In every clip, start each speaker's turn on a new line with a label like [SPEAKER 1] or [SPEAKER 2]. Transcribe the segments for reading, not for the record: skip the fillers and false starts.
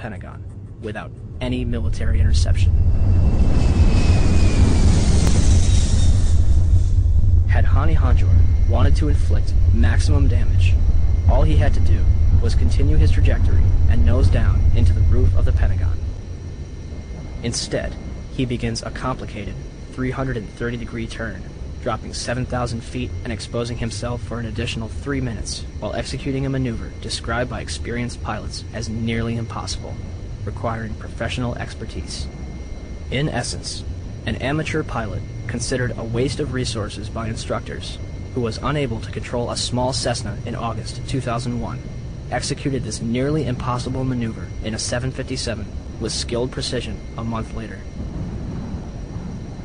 [SPEAKER 1] Pentagon without any military interception. Had Hani Hanjour wanted to inflict maximum damage, all he had to do was continue his trajectory and nose down into the roof of the Pentagon. Instead, he begins a complicated 330-degree turn, dropping 7,000 feet and exposing himself for an additional 3 minutes while executing a maneuver described by experienced pilots as nearly impossible, requiring professional expertise. In essence, an amateur pilot considered a waste of resources by instructors, who was unable to control a small Cessna in August 2001, executed this nearly impossible maneuver in a 757 with skilled precision a month later.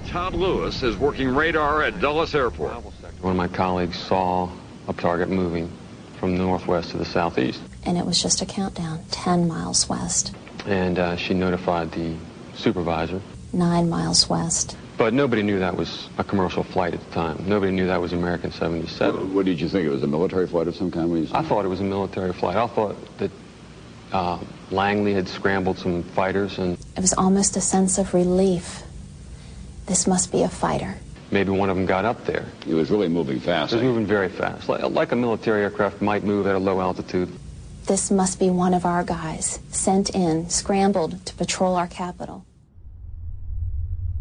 [SPEAKER 2] Todd Lewis is working radar at Dulles Airport.
[SPEAKER 3] One of my colleagues saw a target moving from the northwest to the southeast.
[SPEAKER 4] And it was just a countdown, 10 miles west.
[SPEAKER 3] And she notified the supervisor.
[SPEAKER 4] 9 miles west.
[SPEAKER 3] But nobody knew that was a commercial flight at the time. Nobody knew that was American 77.
[SPEAKER 5] What did you think? It was a military flight of some kind?
[SPEAKER 3] I thought it was a military flight. I thought that Langley had scrambled some fighters and...
[SPEAKER 4] It was almost a sense of relief. This must be a fighter.
[SPEAKER 3] Maybe one of them got up there.
[SPEAKER 5] It was really moving fast.
[SPEAKER 3] It was moving very fast, like a military aircraft might move at a low altitude.
[SPEAKER 4] This must be one of our guys, sent in, scrambled to patrol our capital.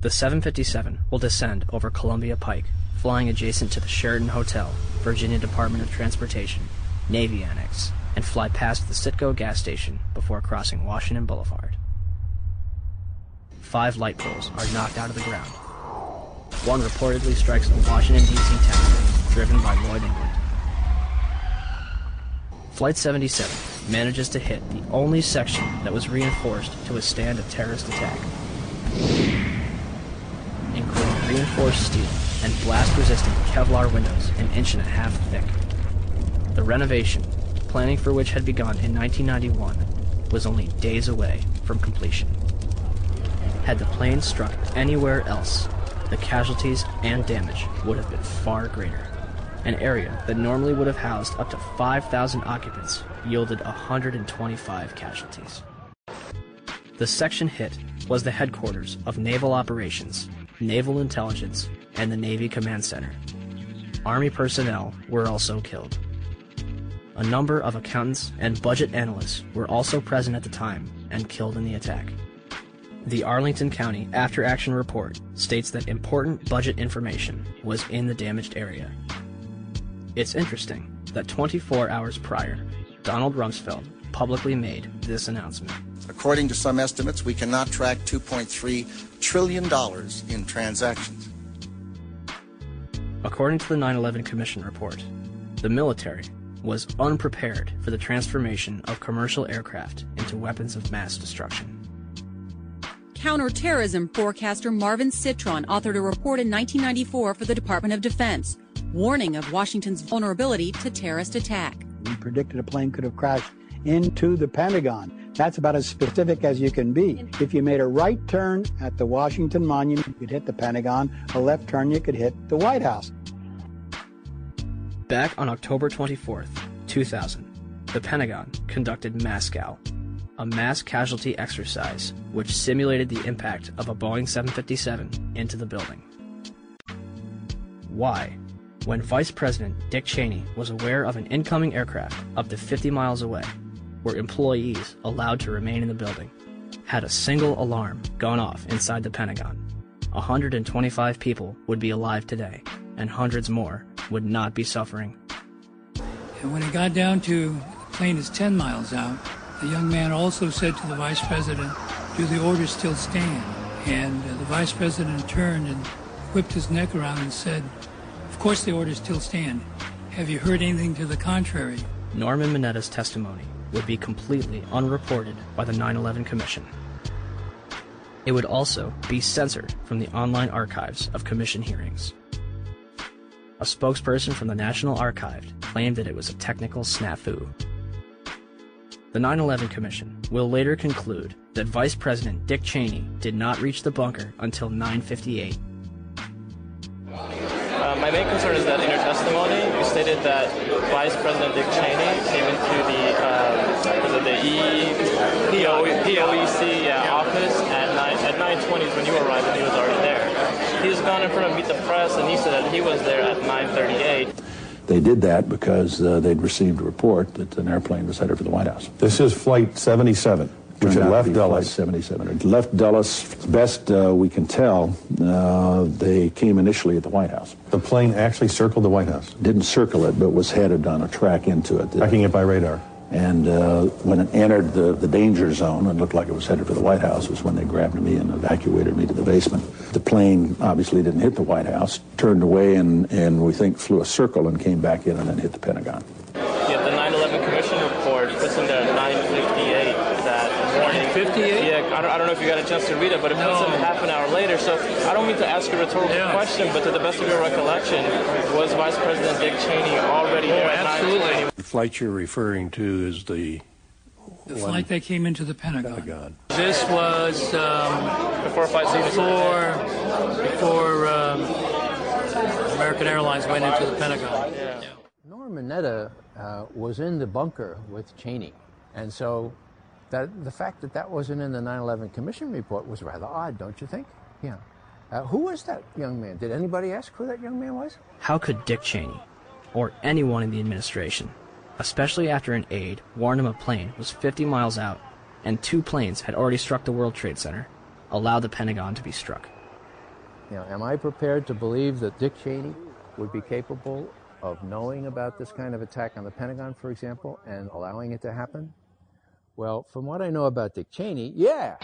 [SPEAKER 1] The 757 will descend over Columbia Pike, flying adjacent to the Sheraton Hotel, Virginia Department of Transportation, Navy Annex, and fly past the Citgo gas station before crossing Washington Boulevard. 5 light poles are knocked out of the ground. One reportedly strikes a Washington, D.C. tanker, driven by Lloyd England. Flight 77 manages to hit the only section that was reinforced to withstand a terrorist attack, including reinforced steel and blast-resistant Kevlar windows an 1.5 inches thick. The renovation, planning for which had begun in 1991, was only days away from completion. Had the plane struck anywhere else, the casualties and damage would have been far greater. An area that normally would have housed up to 5,000 occupants yielded 125 casualties. The section hit was the headquarters of Naval Operations, Naval Intelligence, and the Navy Command Center. Army personnel were also killed. A number of accountants and budget analysts were also present at the time and killed in the attack. The Arlington County After Action Report states that important budget information was in the damaged area. It's interesting that 24 hours prior, Donald Rumsfeld publicly made this announcement.
[SPEAKER 6] According to some estimates, we cannot track $2.3 trillion in transactions.
[SPEAKER 1] According to the 9/11 Commission report, the military was unprepared for the transformation of commercial aircraft into weapons of mass destruction.
[SPEAKER 7] Counterterrorism forecaster Marvin Citron authored a report in 1994 for the Department of Defense, warning of Washington's vulnerability to terrorist attack.
[SPEAKER 8] We predicted a plane could have crashed into the Pentagon. That's about as specific as you can be. If you made a right turn at the Washington Monument, you could hit the Pentagon. A left turn, you could hit the White House.
[SPEAKER 1] Back on October 24th, 2000, the Pentagon conducted MASCAL, a mass casualty exercise which simulated the impact of a Boeing 757 into the building. Why, when Vice President Dick Cheney was aware of an incoming aircraft up to 50 miles away, were employees allowed to remain in the building? Had a single alarm gone off inside the Pentagon, 125 people would be alive today, and hundreds more would not be suffering.
[SPEAKER 9] And when it got down to the plane is 10 miles out, the young man also said to the vice president, "Do the orders still stand?" And the vice president turned and whipped his neck around and said, "Of course the orders still stand. Have you heard anything to the contrary?"
[SPEAKER 1] Norman Minetta's testimony would be completely unreported by the 9/11 Commission. It would also be censored from the online archives of Commission hearings. A spokesperson from the National Archive claimed that it was a technical snafu. The 9/11 Commission will later conclude that Vice President Dick Cheney did not reach the bunker until 9:58.
[SPEAKER 10] My main concern is that in your testimony, you stated that Vice President Dick Cheney came into the was it the POEC office at 9:20 is when you arrived, and he was already there. He was gone in front of Meet the Press, and he said that he was there at 9:38.
[SPEAKER 11] They did that because they'd received a report that an airplane was headed for the White House.
[SPEAKER 12] This is Flight 77, which had left Dulles.
[SPEAKER 11] Flight 77. It left Dulles. Best we can tell, they came initially at the White House.
[SPEAKER 12] The plane actually circled the White House?
[SPEAKER 11] Didn't circle it, but was headed on a track into it.
[SPEAKER 12] Tracking it by radar.
[SPEAKER 11] And when it entered the danger zone and looked like it was headed for the White House was when they grabbed me and evacuated me to the basement. The plane obviously didn't hit the White House, turned away and we think flew a circle and came back in and then hit the Pentagon.
[SPEAKER 10] Yeah, the 9/11 Commission report puts him there at 9:58 that morning.
[SPEAKER 9] 58?
[SPEAKER 10] Yeah, I don't know if you got a chance to read it, but it puts him half an hour later. So I don't mean to ask a rhetorical question, but to the best of your recollection, was Vice President Dick Cheney already there at 9:20?
[SPEAKER 13] The flight you're referring to is the
[SPEAKER 9] flight that came into the Pentagon. This was
[SPEAKER 10] before
[SPEAKER 9] American Airlines went into the Pentagon.
[SPEAKER 14] Yeah. Norman Mineta was in the bunker with Cheney, and so the fact that wasn't in the 9/11 Commission report was rather odd, don't you think? Yeah. Who was that young man? Did anybody ask who that young man was?
[SPEAKER 1] How could Dick Cheney, or anyone in the administration, especially after an aide warned him a plane was 50 miles out and 2 planes had already struck the World Trade Center, allow the Pentagon to be struck?
[SPEAKER 14] Am I prepared to believe that Dick Cheney would be capable of knowing about this kind of attack on the Pentagon, for example, and allowing it to happen? Well, from what I know about Dick Cheney, yeah.